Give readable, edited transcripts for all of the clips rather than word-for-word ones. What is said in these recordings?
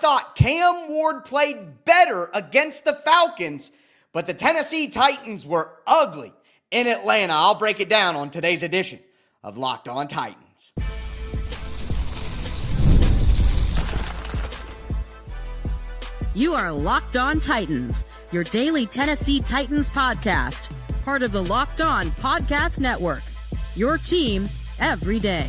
thought Cam Ward played better against the Falcons, but the Tennessee Titans were ugly in Atlanta. I'll break it down on today's edition of Locked On Titans. You are Locked On Titans, your daily Tennessee Titans podcast, part of the Locked On Podcast Network, your team every day.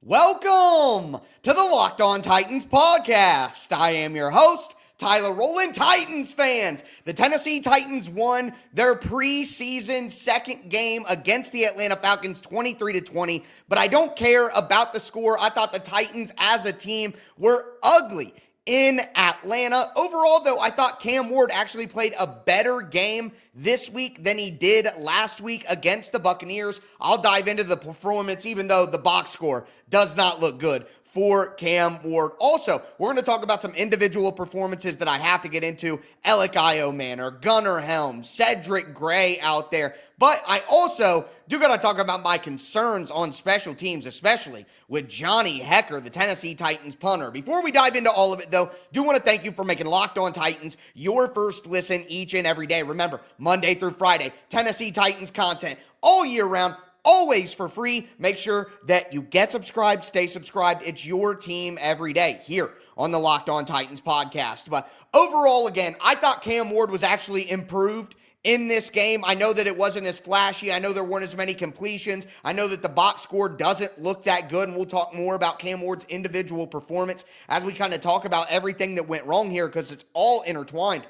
Welcome to the Locked On Titans podcast. I am your host, Tyler Rowland. Titans fans, the Tennessee Titans won their preseason second game against the Atlanta Falcons 23-20, but I don't care about the score. I thought the Titans as a team were ugly in Atlanta. Overall, though, I thought Cam Ward actually played a better game this week than he did last week against the Buccaneers. I'll dive into the performance, even though the box score does not look good for Cam Ward. Also, we're going to talk about some individual performances that I have to get into. Elic Ayomanor, Gunnar Helm, Cedric Gray out there. But I also do got to talk about my concerns on special teams, especially with Johnny Hekker, the Tennessee Titans punter. Before we dive into all of it, though, do want to thank you for making Locked On Titans your first listen each and every day. Remember, Monday through Friday, Tennessee Titans content all year round, always for free. Make sure that you get subscribed, stay subscribed. It's your team every day here on the Locked On Titans podcast. But overall, again, I thought Cam Ward was actually improved in this game. I know that it wasn't as flashy. I know there weren't as many completions. I know that the box score doesn't look that good, and we'll talk more about Cam Ward's individual performance as we kind of talk about everything that went wrong here, because it's all intertwined.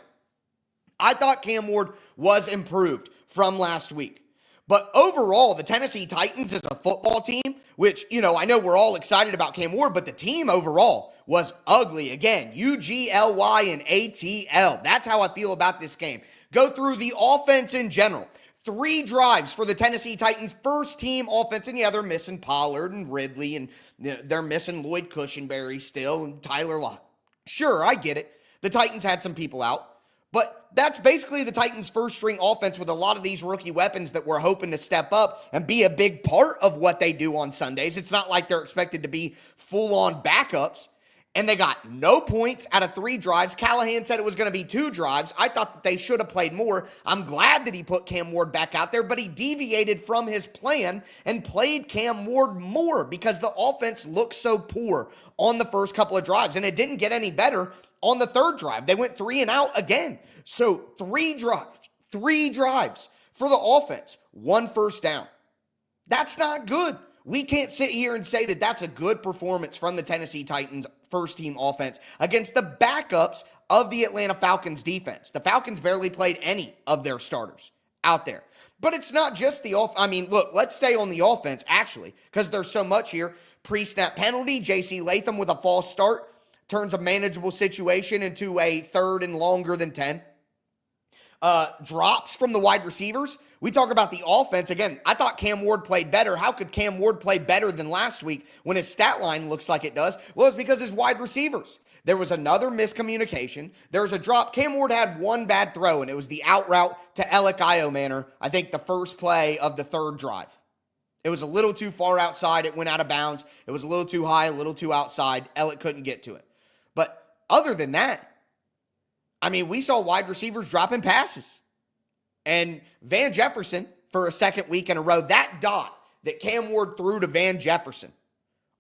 I thought Cam Ward was improved from last week. But overall, the Tennessee Titans as a football team, which, I know we're all excited about Cam Ward, but the team overall was ugly. Again, UGLY and ATL. That's how I feel about this game. Go through the offense in general. 3 drives for the Tennessee Titans, first team offense. And yeah, they're missing Pollard and Ridley, and they're missing Lloyd Cushenberry still, and Tyler Lockett. Sure, I get it. The Titans had some people out. But that's basically the Titans' first-string offense with a lot of these rookie weapons that we're hoping to step up and be a big part of what they do on Sundays. It's not like they're expected to be full-on backups. And they got no points out of 3 drives. Callahan said it was going to be 2 drives. I thought that they should have played more. I'm glad that he put Cam Ward back out there, but he deviated from his plan and played Cam Ward more because the offense looked so poor on the first couple of drives. And it didn't get any better on the third drive. They went 3 and out again. So 3 drives for the offense, 1 first down. That's not good. We can't sit here and say that that's a good performance from the Tennessee Titans first team offense against the backups of the Atlanta Falcons defense. The Falcons barely played any of their starters out there. But it's not just the look, let's stay on the offense actually, because there's so much here. Pre-snap penalty, J.C. Latham with a false start turns a manageable situation into a 3rd and longer than 10. Drops from the wide receivers. We talk about the offense. Again, I thought Cam Ward played better. How could Cam Ward play better than last week when his stat line looks like it does? Well, it's because his wide receivers. There was another miscommunication. There was a drop. Cam Ward had 1 bad throw, and it was the out route to Elic Ayomanor, I think the first play of the 3rd drive. It was a little too far outside. It went out of bounds. It was a little too high, a little too outside. Elic couldn't get to it. But other than that, we saw wide receivers dropping passes. And Van Jefferson, for a second week in a row, that dot that Cam Ward threw to Van Jefferson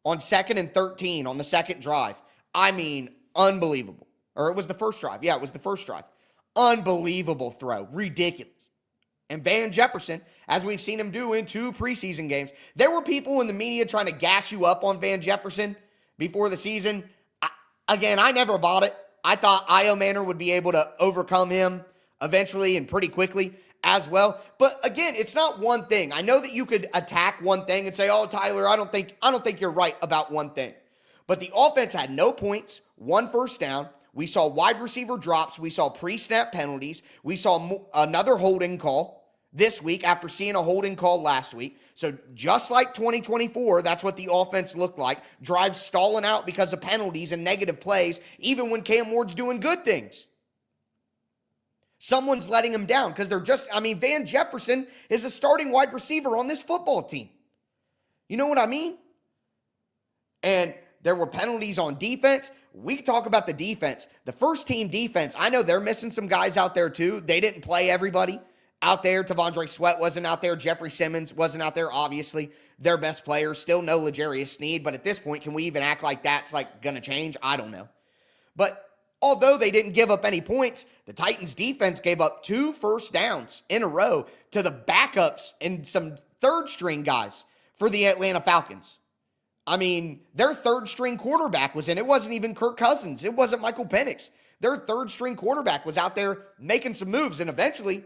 on 2nd and 13 on the second drive, unbelievable. Or it was the first drive. Yeah, it was the first drive. Unbelievable throw. Ridiculous. And Van Jefferson, as we've seen him do in 2 preseason games, there were people in the media trying to gas you up on Van Jefferson before the season. I never bought it. I thought Ayomanor would be able to overcome him eventually and pretty quickly as well. But again, it's not one thing. I know that you could attack one thing and say, "Oh, Tyler, I don't think you're right about one thing." But the offense had no points, 1 first down. We saw wide receiver drops. We saw pre-snap penalties. We saw another holding call this week after seeing a holding call last week. So just like 2024, that's what the offense looked like. Drives stalling out because of penalties and negative plays, even when Cam Ward's doing good things. Someone's letting him down because Van Jefferson is a starting wide receiver on this football team. You know what I mean? And there were penalties on defense. we can talk about the defense. The first team defense, I know they're missing some guys out there too. They didn't play everybody out there. T'Vondre Sweat wasn't out there. Jeffrey Simmons wasn't out there, obviously. Their best player. Still no L'Jarius Sneed, but at this point, can we even act like that's like going to change? I don't know. But although they didn't give up any points, the Titans defense gave up 2 first downs in a row to the backups and some third-string guys for the Atlanta Falcons. I mean, their third-string quarterback was in. It wasn't even Kirk Cousins. It wasn't Michael Penix. Their third-string quarterback was out there making some moves, and eventually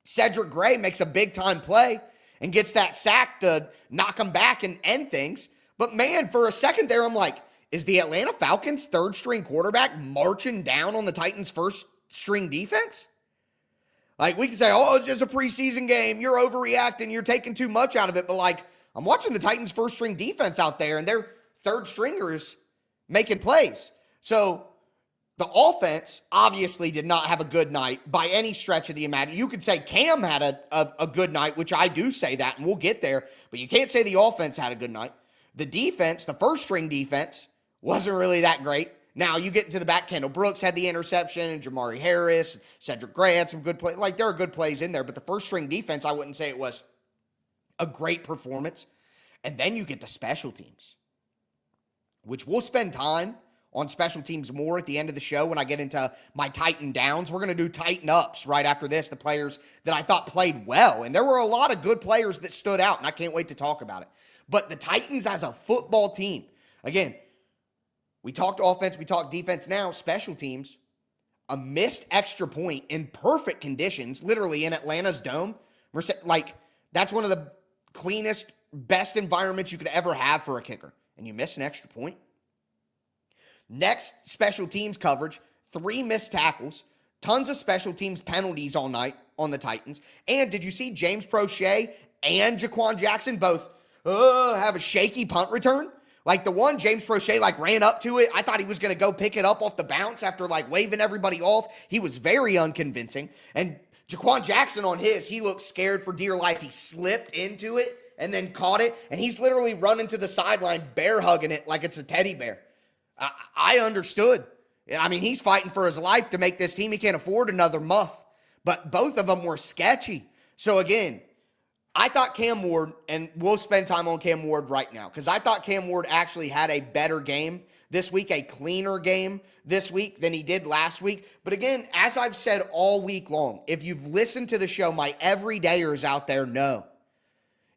Cedric Gray makes a big-time play and gets that sack to knock him back and end things. But, man, for a second there, I'm like, is the Atlanta Falcons third-string quarterback marching down on the Titans' first-string defense? Like, we can say, oh, it's just a preseason game. You're overreacting. You're taking too much out of it. But, like, I'm watching the Titans' first-string defense out there, and their third-stringers making plays. So, the offense obviously did not have a good night by any stretch of the imagination. You could say Cam had a good night, which I do say that, and we'll get there. But you can't say the offense had a good night. The defense, the first-string defense, wasn't really that great. Now, you get into the back, Kendall Brooks had the interception, and Jamari Harris, Cedric Gray had some good plays. Like, there are good plays in there, but the first-string defense, I wouldn't say it was a great performance. And then you get the special teams, which we'll spend time on special teams more at the end of the show when I get into my Titan downs. We're going to do Titan ups right after this, the players that I thought played well. And there were a lot of good players that stood out, and I can't wait to talk about it. But the Titans as a football team, again, we talked offense, we talked defense, now special teams, a missed extra point in perfect conditions, literally in Atlanta's dome. Like, that's one of the cleanest, best environments you could ever have for a kicker. And you miss an extra point. Next, special teams coverage, 3 missed tackles, tons of special teams penalties all night on the Titans. And did you see James Prochet and Jaquan Jackson both have a shaky punt return? Like, the one, James Prochet, like, ran up to it. I thought he was going to go pick it up off the bounce after, like, waving everybody off. He was very unconvincing. And Jaquan Jackson on his, he looked scared for dear life. He slipped into it and then caught it. And he's literally running to the sideline, bear hugging it like it's a teddy bear. I understood. I mean, he's fighting for his life to make this team. He can't afford another muff. But both of them were sketchy. So, again, I thought Cam Ward, and we'll spend time on Cam Ward right now, because I thought Cam Ward actually had a better game this week, a cleaner game this week than he did last week. But again, as I've said all week long, if you've listened to the show, my everydayers out there know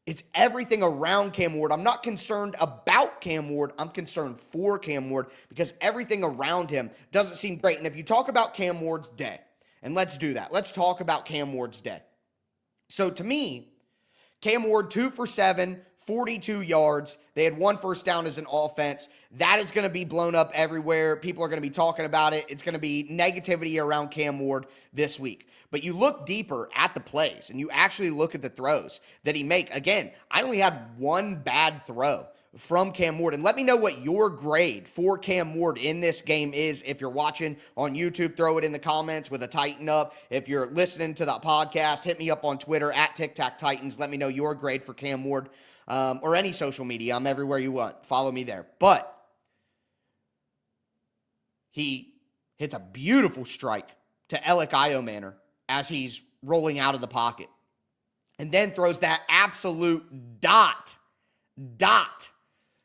it's everything around Cam Ward. I'm not concerned about Cam Ward. I'm concerned for Cam Ward because everything around him doesn't seem great. And if you talk about Cam Ward's day, and let's do that. Let's talk about Cam Ward's day. So to me, Cam Ward, 2 for 7, 42 yards. They had 1 first down as an offense. That is going to be blown up everywhere. People are going to be talking about it. It's going to be negativity around Cam Ward this week. But you look deeper at the plays, and you actually look at the throws that he make. Again, I only had 1 bad throw from Cam Ward. And let me know what your grade for Cam Ward in this game is. If you're watching on YouTube, throw it in the comments with a Titan up. If you're listening to the podcast, hit me up on Twitter at TicTacTitans. Let me know your grade for Cam Ward or any social media. I'm everywhere you want. Follow me there. But he hits a beautiful strike to Elic Ayomanor as he's rolling out of the pocket. And then throws that absolute dot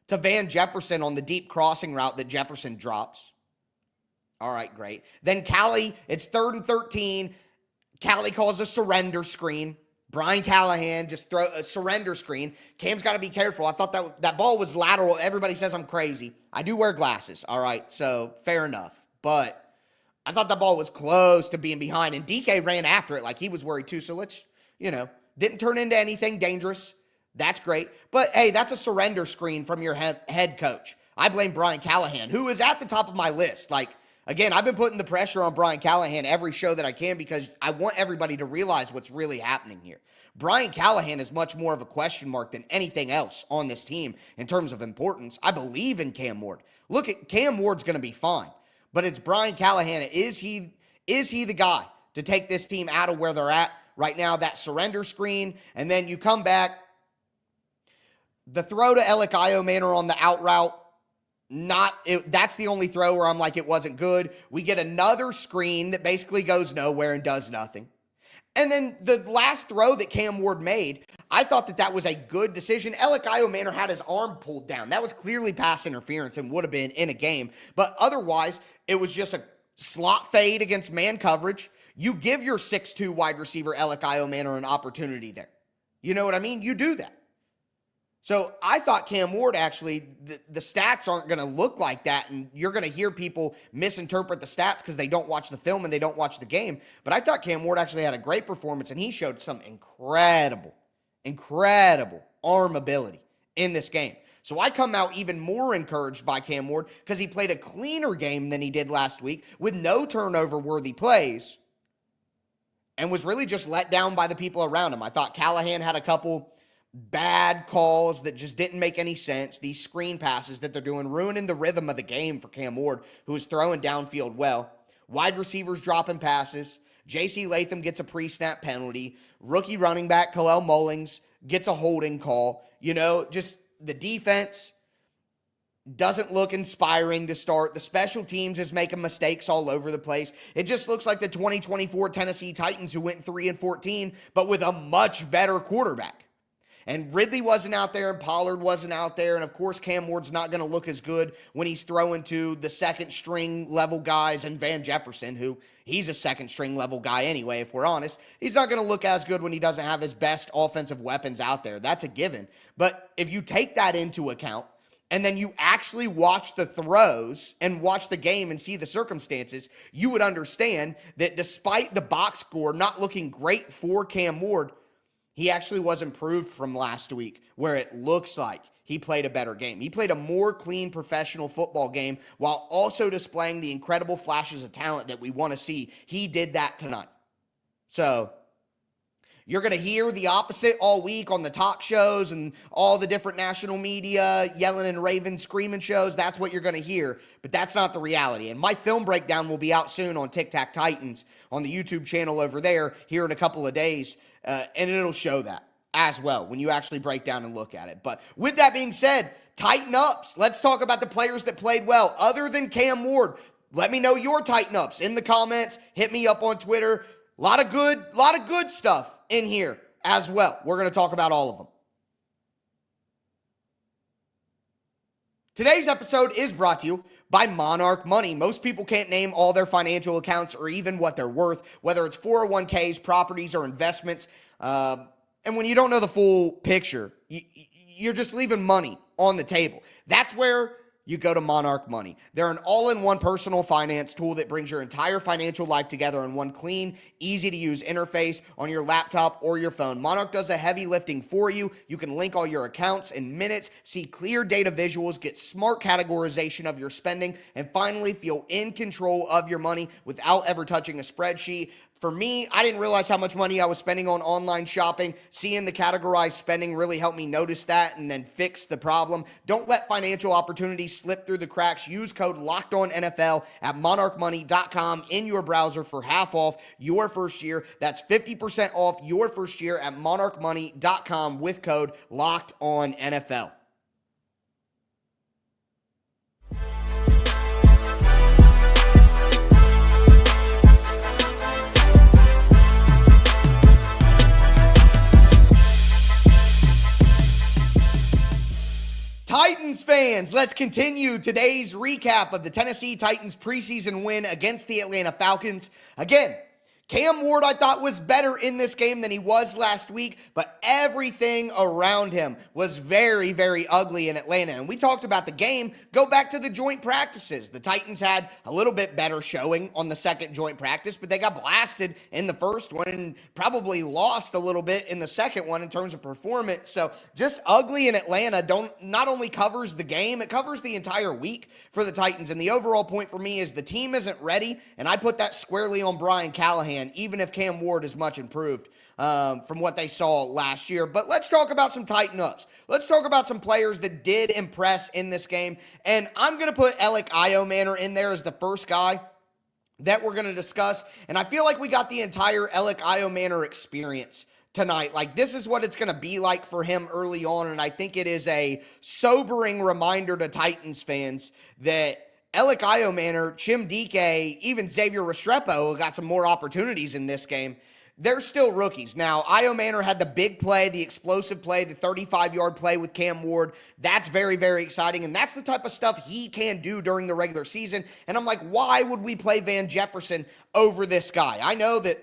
to Van Jefferson on the deep crossing route that Jefferson drops. All right, great. Then Callie, it's 3rd and 13. Callie calls a surrender screen. Brian Callahan just throw a surrender screen. Cam's got to be careful. I thought that ball was lateral. Everybody says I'm crazy. I do wear glasses, all right, so fair enough. But I thought that ball was close to being behind, and DK ran after it like he was worried too. So let's, didn't turn into anything dangerous. That's great. But, hey, that's a surrender screen from your head coach. I blame Brian Callahan, who is at the top of my list. Like, again, I've been putting the pressure on Brian Callahan every show that I can because I want everybody to realize what's really happening here. Brian Callahan is much more of a question mark than anything else on this team in terms of importance. I believe in Cam Ward. Look, at Cam Ward's going to be fine. But it's Brian Callahan. Is he the guy to take this team out of where they're at right now, that surrender screen? And then you come back. The throw to Elic Ayomanor on the out route, That's the only throw where I'm like, it wasn't good. We get another screen that basically goes nowhere and does nothing. And then the last throw that Cam Ward made, I thought that was a good decision. Elic Ayomanor had his arm pulled down. That was clearly pass interference and would have been in a game. But otherwise, it was just a slot fade against man coverage. You give your 6'2 wide receiver Elic Ayomanor an opportunity there. You know what I mean? You do that. So I thought Cam Ward actually, the stats aren't going to look like that, and you're going to hear people misinterpret the stats because they don't watch the film and they don't watch the game. But I thought Cam Ward actually had a great performance, and he showed some incredible arm ability in this game. So I come out even more encouraged by Cam Ward because he played a cleaner game than he did last week with no turnover-worthy plays and was really just let down by the people around him. I thought Callahan had a couple bad calls that just didn't make any sense. These screen passes that they're doing, ruining the rhythm of the game for Cam Ward, who is throwing downfield well. Wide receivers dropping passes. J.C. Latham gets a pre-snap penalty. Rookie running back Khalil Mullings gets a holding call. You know, just the defense doesn't look inspiring to start. The special teams is making mistakes all over the place. It just looks like the 2024 Tennessee Titans who went 3-14, but with a much better quarterback. And Ridley wasn't out there, and Pollard wasn't out there, and of course Cam Ward's not going to look as good when he's throwing to the second-string level guys and Van Jefferson, who he's a second-string level guy anyway, if we're honest. He's not going to look as good when he doesn't have his best offensive weapons out there. That's a given. But if you take that into account, and then you actually watch the throws and watch the game and see the circumstances, you would understand that despite the box score not looking great for Cam Ward, he actually was improved from last week, where it looks like he played a better game. He played a more clean professional football game while also displaying the incredible flashes of talent that we want to see. He did that tonight. So you're going to hear the opposite all week on the talk shows and all the different national media, yelling and raving, screaming shows. That's what you're going to hear, but that's not the reality. And my film breakdown will be out soon on Tic Tac Titans on the YouTube channel over there here in a couple of days. And it'll show that as well when you actually break down and look at it. But with that being said, tighten ups. Let's talk about the players that played well other than Cam Ward. Let me know your tighten ups in the comments. Hit me up on Twitter. A lot of good stuff in here as well. We're going to talk about all of them. Today's episode is brought to you by Monarch Money. Most people can't name all their financial accounts or even what they're worth, whether it's 401ks, properties, or investments. And when you don't know the full picture, you're just leaving money on the table. That's where you go to Monarch Money. They're an all-in-one personal finance tool that brings your entire financial life together in one clean, easy-to-use interface on your laptop or your phone. Monarch does the heavy lifting for you. You can link all your accounts in minutes, see clear data visuals, get smart categorization of your spending, and finally feel in control of your money without ever touching a spreadsheet. For me, I didn't realize how much money I was spending on online shopping. Seeing the categorized spending really helped me notice that and then fix the problem. Don't let financial opportunities slip through the cracks. Use code LOCKEDONNFL at monarchmoney.com in your browser for half off your first year. That's 50% off your first year at monarchmoney.com with code LOCKEDONNFL. Titans fans, let's continue today's recap of the Tennessee Titans preseason win against the Atlanta Falcons. Again, Cam Ward, I thought, was better in this game than he was last week, but everything around him was very, very ugly in Atlanta. And we talked about the game. Go back to the joint practices. The Titans had a little bit better showing on the second joint practice, but they got blasted in the first one and probably lost a little bit in the second one in terms of performance. So just ugly in Atlanta not only covers the game, it covers the entire week for the Titans. And the overall point for me is the team isn't ready, and I put that squarely on Brian Callahan, even if Cam Ward is much improved from what they saw last year. But let's talk about some tighten-ups. Let's talk about some players that did impress in this game. And I'm going to put Elic Ayomanor in there as the first guy that we're going to discuss. And I feel like we got the entire Elic Ayomanor experience tonight. Like, this is what it's going to be like for him early on, and I think it is a sobering reminder to Titans fans that Elic Ayomanor, Chim Dike, even Xavier Restrepo got some more opportunities in this game. They're still rookies. Now, Ayomanor had the big play, the explosive play, the 35-yard play with Cam Ward. That's very, very exciting, and that's the type of stuff he can do during the regular season. And I'm like, why would we play Van Jefferson over this guy? I know that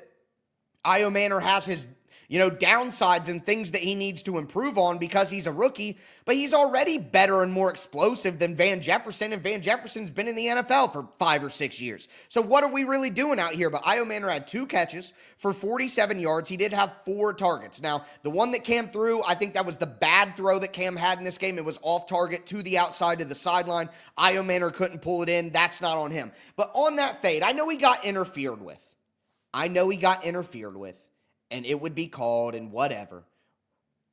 Ayomanor has his downsides and things that he needs to improve on because he's a rookie, but he's already better and more explosive than Van Jefferson, and Van Jefferson's been in the NFL for 5 or 6 years. So what are we really doing out here? But Ayomanor had 2 catches for 47 yards. He did have 4 targets. Now, the one that Cam threw, I think that was the bad throw that Cam had in this game. It was off target to the outside of the sideline. Ayomanor couldn't pull it in. That's not on him. But on that fade, I know he got interfered with. And it would be called and whatever.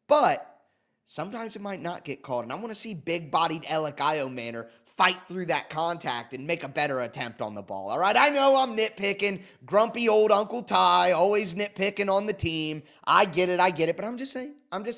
But sometimes it might not get called. And I want to see big-bodied Elic Ayomanor fight through that contact and make a better attempt on the ball. All right, I know I'm nitpicking. Grumpy old Uncle Ty, always nitpicking on the team. I get it, but I'm just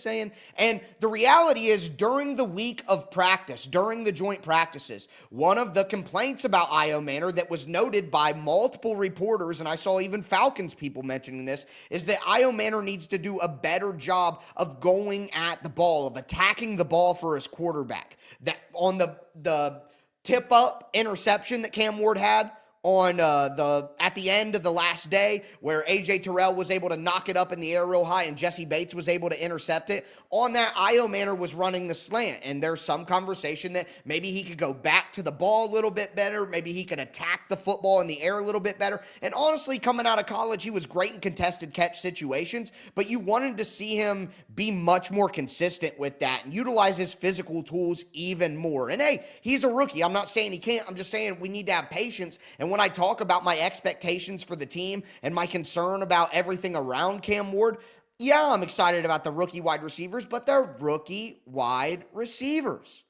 saying. And the reality is, during the week of practice, during the joint practices, one of the complaints about Ayomanor that was noted by multiple reporters, and I saw even Falcons people mentioning this, is that Ayomanor needs to do a better job of going at the ball, of attacking the ball for his quarterback. That on the tip-up interception that Cam Ward had on at the end of the last day, where A.J. Terrell was able to knock it up in the air real high and Jesse Bates was able to intercept it. On that, Ayomanor was running the slant, and there's some conversation that maybe he could go back to the ball a little bit better. Maybe he could attack the football in the air a little bit better. And honestly, coming out of college, he was great in contested catch situations, but you wanted to see him be much more consistent with that and utilize his physical tools even more. And hey, he's a rookie. I'm not saying he can't. I'm just saying we need to have patience. And when I talk about my expectations for the team and my concern about everything around Cam Ward, yeah, I'm excited about the rookie wide receivers, but they're rookie wide receivers.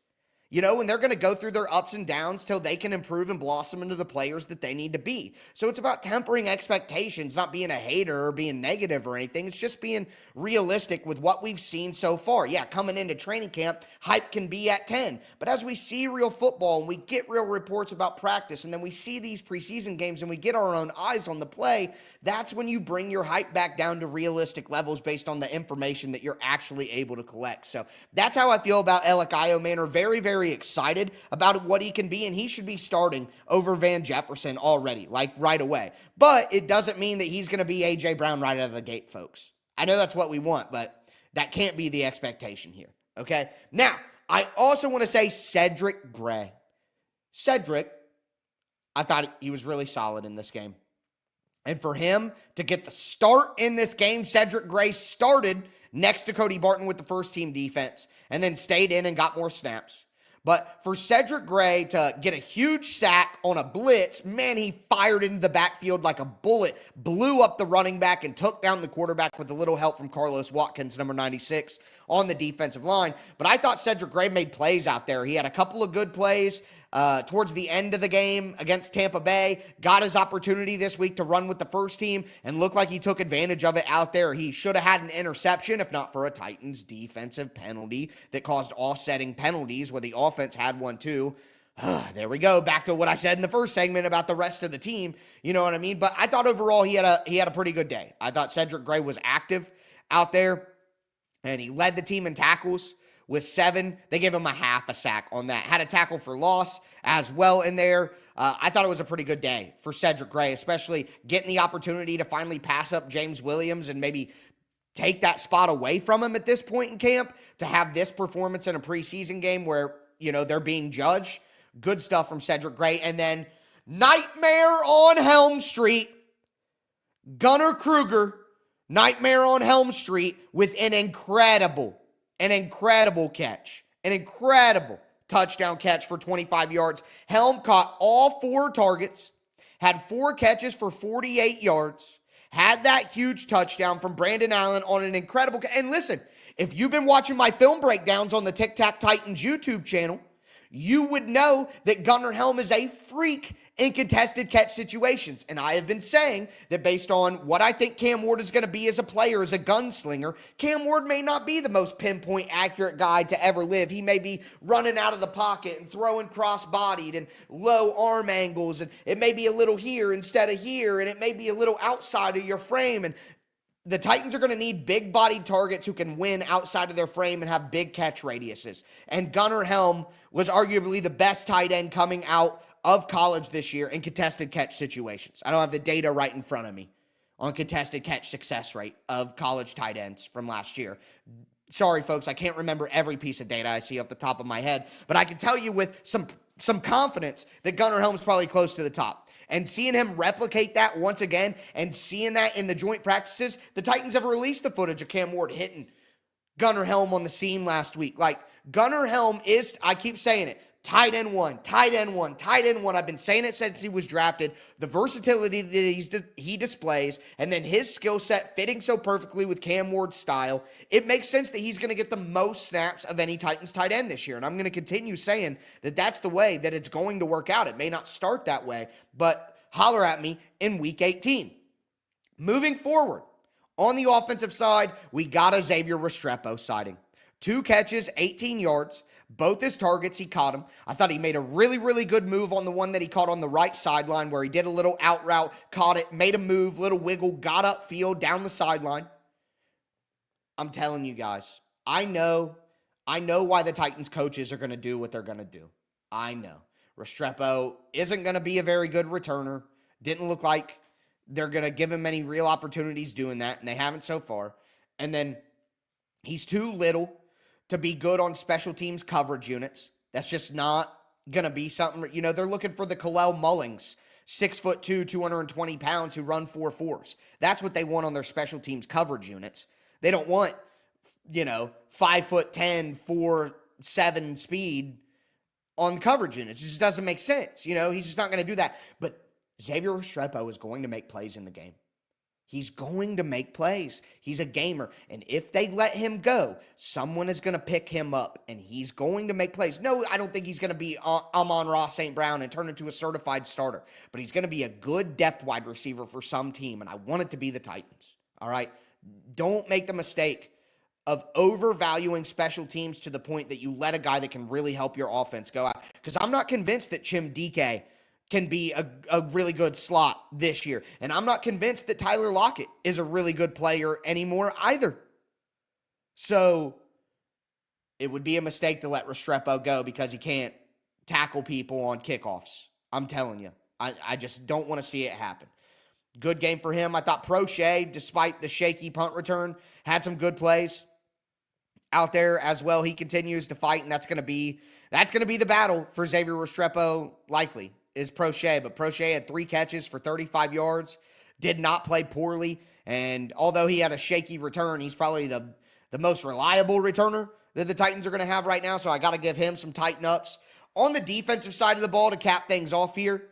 And they're going to go through their ups and downs till they can improve and blossom into the players that they need to be. So it's about tempering expectations, not being a hater or being negative or anything. It's just being realistic with what we've seen so far. Yeah, coming into training camp, hype can be at 10. But as we see real football and we get real reports about practice, and then we see these preseason games and we get our own eyes on the play, that's when you bring your hype back down to realistic levels based on the information that you're actually able to collect. So that's how I feel about Elic Ayomanor. Very, very excited about what he can be, and he should be starting over Van Jefferson already, like right away. But it doesn't mean that he's going to be A.J. Brown right out of the gate, folks. I know that's what we want, but that can't be the expectation here, okay? Now, I also want to say Cedric Gray. Cedric, I thought he was really solid in this game. And for him to get the start in this game, Cedric Gray started next to Cody Barton with the first-team defense and then stayed in and got more snaps. But for Cedric Gray to get a huge sack on a blitz, man, he fired into the backfield like a bullet, blew up the running back, and took down the quarterback with a little help from Carlos Watkins, number 96, on the defensive line. But I thought Cedric Gray made plays out there. He had a couple of good plays towards the end of the game against Tampa Bay, got his opportunity this week to run with the first team and looked like he took advantage of it out there. He should have had an interception if not for a Titans defensive penalty that caused offsetting penalties where the offense had one too. There we go, back to what I said in the first segment about the rest of the team. You know what I mean? But I thought overall he had a pretty good day. I thought Cedric Gray was active out there, and he led the team in tackles with 7. They gave him a half a sack on that. Had a tackle for loss as well in there. I thought it was a pretty good day for Cedric Gray, especially getting the opportunity to finally pass up James Williams and maybe take that spot away from him at this point in camp, to have this performance in a preseason game where, they're being judged. Good stuff from Cedric Gray. And then Nightmare on Helm Street, Gunnar Kruger, Nightmare on Helm Street with an incredible catch. An incredible touchdown catch for 25 yards. Helm caught all 4 targets, had 4 catches for 48 yards, had that huge touchdown from Brandon Allen on an incredible And listen, if you've been watching my film breakdowns on the Tic Tac Titans YouTube channel, you would know that Gunnar Helm is a freak in contested catch situations. And I have been saying that based on what I think Cam Ward is going to be as a player, as a gunslinger, Cam Ward may not be the most pinpoint accurate guy to ever live. He may be running out of the pocket and throwing cross-bodied and low arm angles, and it may be a little here instead of here, and it may be a little outside of your frame. And the Titans are going to need big-bodied targets who can win outside of their frame and have big catch radiuses. And Gunnar Helm was arguably the best tight end coming out of college this year in contested catch situations. I don't have the data right in front of me on contested catch success rate of college tight ends from last year. Sorry, folks, I can't remember every piece of data I see off the top of my head, but I can tell you with some confidence that Gunnar Helm's probably close to the top. And seeing him replicate that once again and seeing that in the joint practices, the Titans have released the footage of Cam Ward hitting Gunnar Helm on the seam last week. Like, Gunnar Helm is, I keep saying it, tight end one, tight end one, tight end one. I've been saying it since he was drafted. The versatility that he displays, and then his skill set fitting so perfectly with Cam Ward's style, it makes sense that he's going to get the most snaps of any Titans tight end this year. And I'm going to continue saying that that's the way that it's going to work out. It may not start that way, but holler at me in Week 18. Moving forward, on the offensive side, we got a Xavier Restrepo sighting. 2 catches, 18 yards. Both his targets, he caught him. I thought he made a really, really good move on the one that he caught on the right sideline where he did a little out route, caught it, made a move, little wiggle, got upfield, down the sideline. I'm telling you guys, I know why the Titans coaches are going to do what they're going to do. I know. Restrepo isn't going to be a very good returner. Didn't look like they're going to give him any real opportunities doing that, and they haven't so far. And then he's too little to be good on special teams coverage units. That's just not going to be something, they're looking for the Kalel Mullings, 6'2", 220 pounds who run 4.4s. That's what they want on their special teams coverage units. They don't want, 5'10", 4.7 speed on coverage units. It just doesn't make sense. He's just not going to do that. But Xavier Restrepo is going to make plays in the game. He's going to make plays. He's a gamer. And if they let him go, someone is going to pick him up, and he's going to make plays. No, I don't think he's going to be Amon-Ra St. Brown and turn into a certified starter. But he's going to be a good depth wide receiver for some team, and I want it to be the Titans. All right? Don't make the mistake of overvaluing special teams to the point that you let a guy that can really help your offense go out. Because I'm not convinced that Chim Dike can be a really good slot this year. And I'm not convinced that Tyler Lockett is a really good player anymore either. So it would be a mistake to let Restrepo go because he can't tackle people on kickoffs. I'm telling you. I just don't want to see it happen. Good game for him. I thought Prochet, despite the shaky punt return, had some good plays out there as well. He continues to fight, and that's going to be the battle for Xavier Restrepo, likely, is Prochet. But Prochet had 3 catches for 35 yards, did not play poorly, and although he had a shaky return, he's probably the most reliable returner that the Titans are going to have right now, so I got to give him some tighten-ups. On the defensive side of the ball, to cap things off here,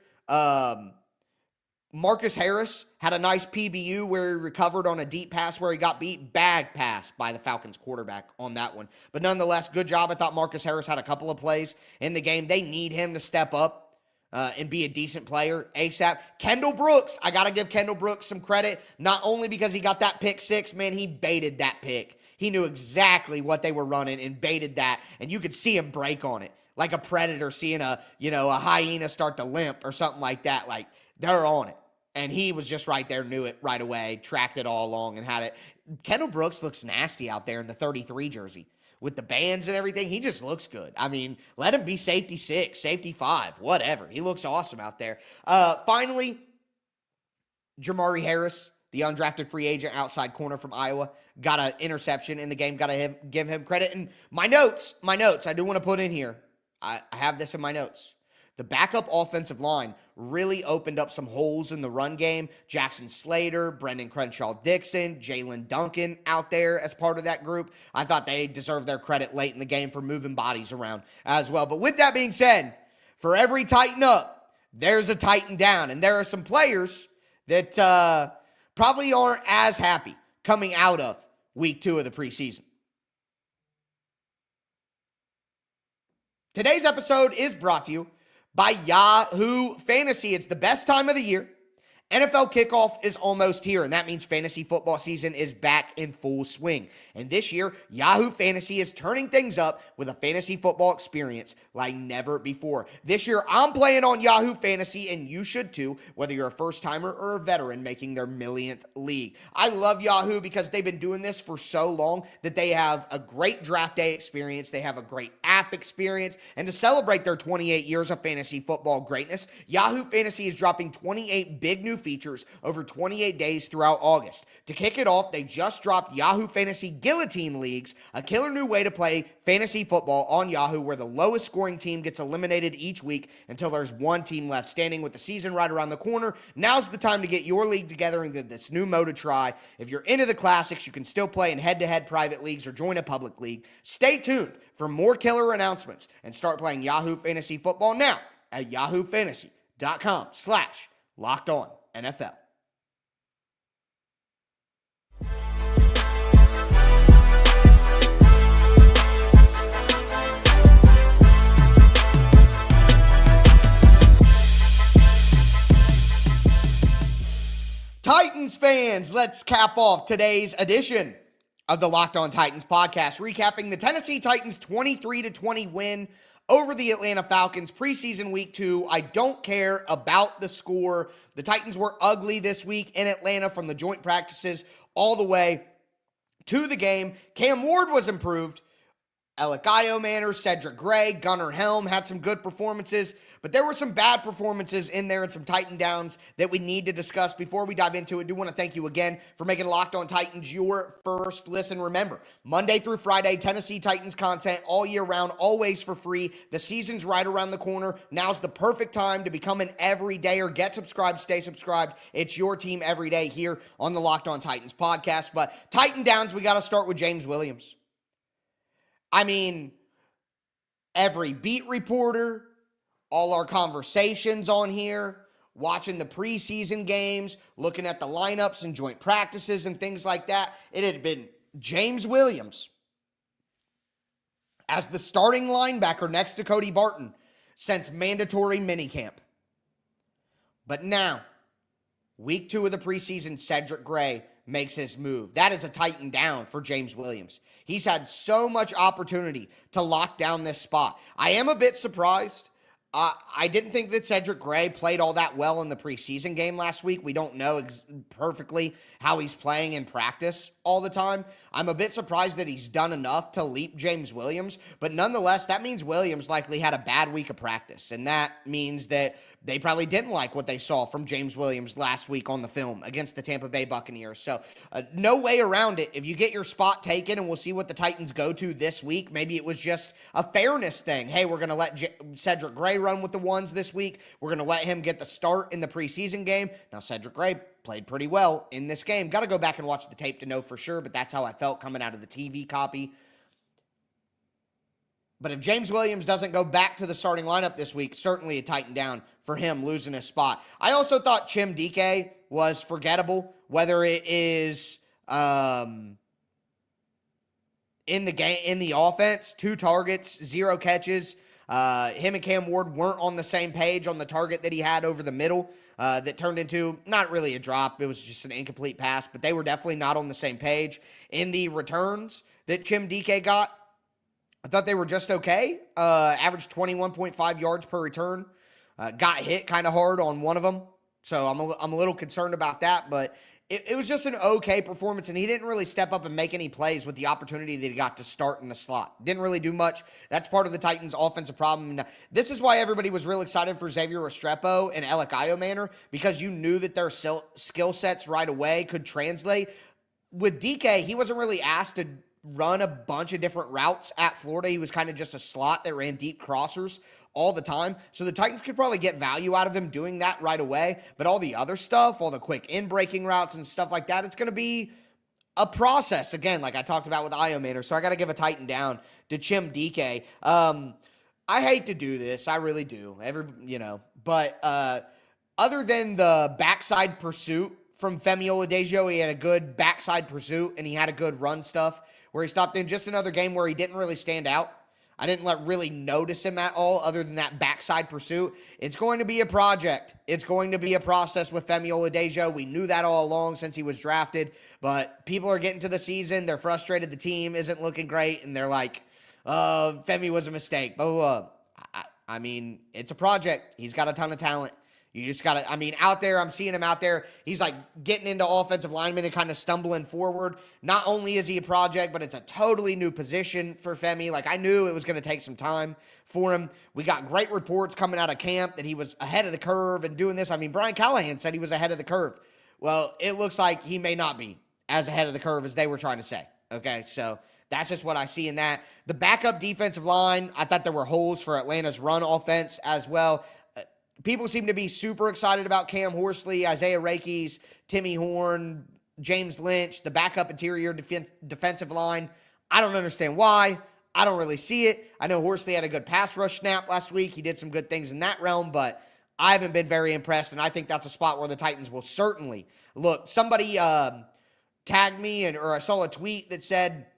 Marcus Harris had a nice PBU where he recovered on a deep pass where he got beat. Bag pass by the Falcons quarterback on that one. But nonetheless, good job. I thought Marcus Harris had a couple of plays in the game. They need him to step up and be a decent player ASAP. Kendall Brooks, I got to give Kendall Brooks some credit, not only because he got that pick 6, man, he baited that pick. He knew exactly what they were running and baited that, and you could see him break on it. Like a predator seeing a hyena start to limp or something like that. Like, they're on it. And he was just right there, knew it right away, tracked it all along and had it. Kendall Brooks looks nasty out there in the 33 jersey. With the bands and everything, he just looks good. I mean, let him be safety 6, safety 5, whatever. He looks awesome out there. Finally, Jamari Harris, the undrafted free agent outside corner from Iowa, got an interception in the game. Got to give him credit. And my notes, I do want to put in here. I have this in my notes. The backup offensive line really opened up some holes in the run game. Jackson Slater, Brendan Crenshaw-Dixon, Jalen Duncan out there as part of that group. I thought they deserved their credit late in the game for moving bodies around as well. But with that being said, for every tighten up, there's a tighten down. And there are some players that probably aren't as happy coming out of week 2 of the preseason. Today's episode is brought to you by Yahoo Fantasy. It's the best time of the year. NFL kickoff is almost here, and that means fantasy football season is back in full swing. And this year, Yahoo Fantasy is turning things up with a fantasy football experience like never before. This year, I'm playing on Yahoo Fantasy, and you should too, whether you're a first-timer or a veteran making their millionth league. I love Yahoo because they've been doing this for so long that they have a great draft day experience, they have a great app experience, and to celebrate their 28 years of fantasy football greatness, Yahoo Fantasy is dropping 28 big new features over 28 days throughout August. To kick it off, they just dropped Yahoo Fantasy Guillotine Leagues, a killer new way to play fantasy football on Yahoo where the lowest scoring team gets eliminated each week until there's one team left standing. With the season right around the corner, now's the time to get your league together and give this new mode a try. If you're into the classics, you can still play in head-to-head private leagues or join a public league. Stay tuned for more killer announcements and start playing Yahoo Fantasy Football now at yahoofantasy.com/LockedOn NFL. Titans fans, let's cap off today's edition of the Locked On Titans podcast, recapping the Tennessee Titans 23-20 win over the Atlanta Falcons, preseason week 2. I don't care about the score. The Titans were ugly this week in Atlanta from the joint practices all the way to the game. Cam Ward was improved. Elic Ayomanor, Cedric Gray, Gunnar Helm had some good performances, but there were some bad performances in there and some Titan downs that we need to discuss. Before we dive into it, I do want to thank you again for making Locked On Titans your first listen. Remember, Monday through Friday, Tennessee Titans content all year round, always for free. The season's right around the corner. Now's the perfect time to become an everydayer. Get subscribed, stay subscribed. It's your team every day here on the Locked On Titans podcast. But Titan downs, we got to start with James Williams. I mean, every beat reporter, all our conversations on here, watching the preseason games, looking at the lineups and joint practices and things like that, it had been James Williams as the starting linebacker next to Cody Barton since mandatory minicamp. But now, week 2 of the preseason, Cedric Gray makes his move. That is a Titan down for James Williams. He's had so much opportunity to lock down this spot. I am a bit surprised. I didn't think that Cedric Gray played all that well in the preseason game last week. We don't know perfectly how he's playing in practice all the time. I'm a bit surprised that he's done enough to leap James Williams, but nonetheless, that means Williams likely had a bad week of practice, and that means that they probably didn't like what they saw from James Williams last week on the film against the Tampa Bay Buccaneers. So no way around it. If you get your spot taken, and we'll see what the Titans go to this week, maybe it was just a fairness thing. Hey, we're going to let Cedric Gray run with the ones this week. We're going to let him get the start in the preseason game. Now, Cedric Gray played pretty well in this game. Got to go back and watch the tape to know for sure, but that's how I felt coming out of the TV copy. But if James Williams doesn't go back to the starting lineup this week, certainly a Titan down for him losing his spot. I also thought Chim Dike was forgettable, whether it is in the game, in the offense, 2 targets, 0 catches. Him and Cam Ward weren't on the same page on the target that he had over the middle that turned into not really a drop. It was just an incomplete pass, but they were definitely not on the same page. In the returns that Chim Dike got, I thought they were just okay. Averaged 21.5 yards per return. Got hit kind of hard on one of them. So I'm a little concerned about that, but it was just an okay performance, and he didn't really step up and make any plays with the opportunity that he got to start in the slot. Didn't really do much. That's part of the Titans' offensive problem. This is why everybody was real excited for Xavier Restrepo and Elic Ayomanor, because you knew that their skill sets right away could translate. With DK, he wasn't really asked to run a bunch of different routes at Florida. He was kind of just a slot that ran deep crossers all the time. So the Titans could probably get value out of him doing that right away. But all the other stuff, all the quick in-breaking routes and stuff like that, it's going to be a process, again, like I talked about with Ayomanor. So I got to give a Titan down to Chim Dike. I hate to do this. I really do. But other than the backside pursuit from Femi Oladipo, he had a good backside pursuit, and he had a good run stuff where he stopped in. Just another game where he didn't really stand out. I didn't really notice him at all other than that backside pursuit. It's going to be a project. It's going to be a process with Femi Oladejo. We knew that all along since he was drafted, but people are getting to the season. They're frustrated. The team isn't looking great, and they're like, Femi was a mistake. Blah, blah, blah. I mean, it's a project. He's got a ton of talent. You just got to, out there, I'm seeing him out there. He's like getting into offensive linemen and kind of stumbling forward. Not only is he a project, but it's a totally new position for Femi. Like, I knew it was going to take some time for him. We got great reports coming out of camp that he was ahead of the curve and doing this. Brian Callahan said he was ahead of the curve. Well, it looks like he may not be as ahead of the curve as they were trying to say. Okay, so that's just what I see in that. The backup defensive line, I thought there were holes for Atlanta's run offense as well. People seem to be super excited about Cam Horsley, Isaiah Rakes, Timmy Horn, James Lynch, the backup interior defensive line. I don't understand why. I don't really see it. I know Horsley had a good pass rush snap last week. He did some good things in that realm, but I haven't been very impressed, and I think that's a spot where the Titans will certainly look. Somebody tagged me, or I saw a tweet that said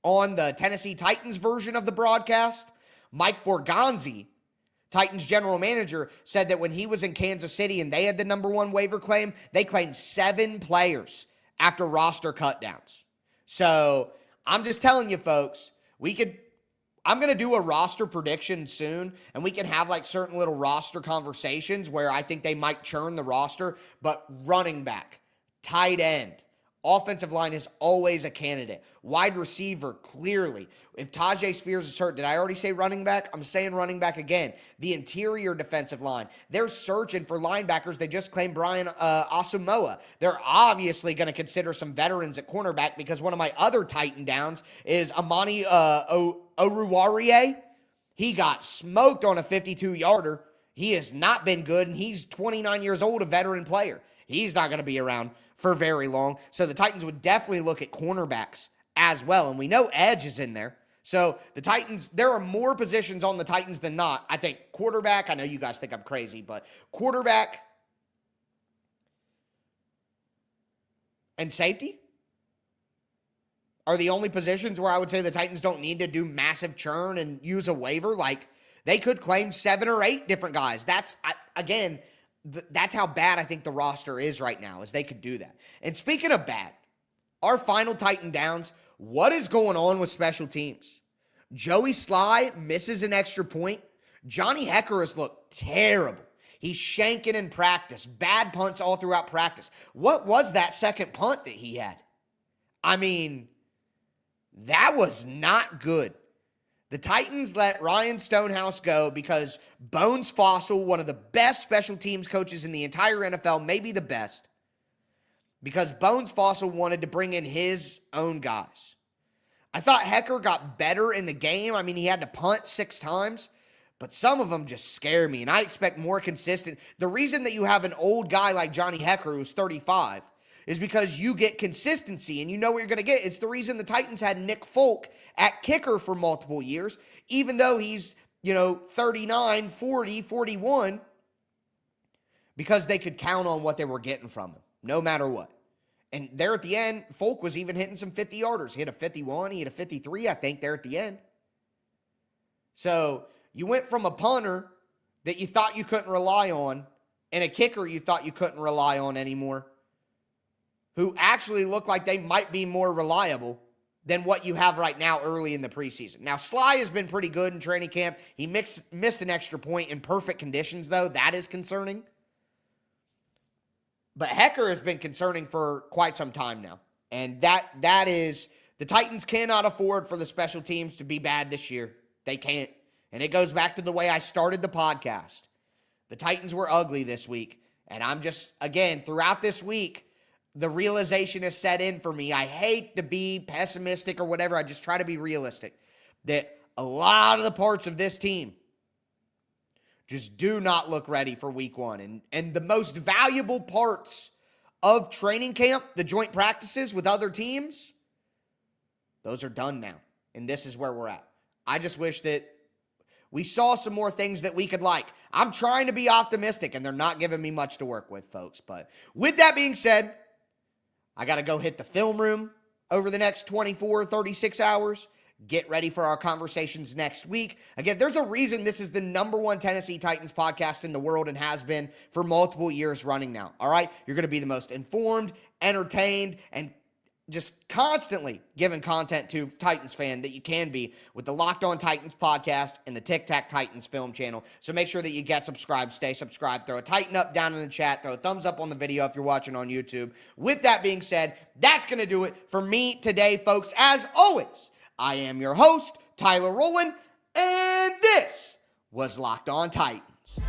on the Tennessee Titans version of the broadcast, Mike Borgonzi, Titans general manager, said that when he was in Kansas City and they had the number one waiver claim, they claimed 7 players after roster cutdowns. So I'm just telling you, folks, I'm going to do a roster prediction soon, and we can have like certain little roster conversations where I think they might churn the roster, but running back, tight end, offensive line is always a candidate. Wide receiver, clearly. If Tajay Spears is hurt, did I already say running back? I'm saying running back again. The interior defensive line. They're searching for linebackers. They just claimed Brian Asamoah. They're obviously going to consider some veterans at cornerback because one of my other Titan downs is Amani Oruwariye. He got smoked on a 52-yarder. He has not been good, and he's 29 years old, a veteran player. He's not going to be around for very long. So the Titans would definitely look at cornerbacks as well. And we know edge is in there. So the Titans, there are more positions on the Titans than not. I think quarterback, I know you guys think I'm crazy, but quarterback and safety are the only positions where I would say the Titans don't need to do massive churn and use a waiver. Like, they could claim 7 or 8 different guys. That's how bad I think the roster is right now, is they could do that. And speaking of bad, our final Titan downs, what is going on with special teams? Joey Sly misses an extra point. Johnny Hekker has looked terrible. He's shanking in practice. Bad punts all throughout practice. What was that second punt that he had? That was not good. The Titans let Ryan Stonehouse go because Bones Fossil, one of the best special teams coaches in the entire NFL, maybe the best, because Bones Fossil wanted to bring in his own guys. I thought Hekker got better in the game. He had to punt 6 times, but some of them just scare me, and I expect more consistent. The reason that you have an old guy like Johnny Hekker, who's 35, is because you get consistency and you know what you're going to get. It's the reason the Titans had Nick Folk at kicker for multiple years, even though he's, 39, 40, 41, because they could count on what they were getting from him, no matter what. And there at the end, Folk was even hitting some 50-yarders. He hit a 51, he hit a 53, I think, there at the end. So you went from a punter that you thought you couldn't rely on and a kicker you thought you couldn't rely on anymore, who actually look like they might be more reliable than what you have right now early in the preseason. Now, Sly has been pretty good in training camp. He missed an extra point in perfect conditions, though. That is concerning. But Hekker has been concerning for quite some time now. And that is, the Titans cannot afford for the special teams to be bad this year. They can't. And it goes back to the way I started the podcast. The Titans were ugly this week. And I'm just, again, throughout this week, the realization has set in for me. I hate to be pessimistic or whatever. I just try to be realistic. That a lot of the parts of this team just do not look ready for week 1. And the most valuable parts of training camp, the joint practices with other teams, those are done now. And this is where we're at. I just wish that we saw some more things that we could like. I'm trying to be optimistic, and they're not giving me much to work with, folks. But with that being said, I got to go hit the film room over the next 24, 36 hours, Get ready for our conversations next week. Again, there's a reason this is the #1 Tennessee Titans podcast in the world and has been for multiple years running now, all right? You're going to be the most informed, entertained, and just constantly giving content to Titans fan that you can be with the Locked On Titans podcast and the Tic Tac Titans film channel. So make sure that you get subscribed, stay subscribed, throw a Titan up down in the chat, throw a thumbs up on the video if you're watching on YouTube. With that being said, that's going to do it for me today, folks. As always, I am your host, Tyler Rowland, and this was Locked On Titans.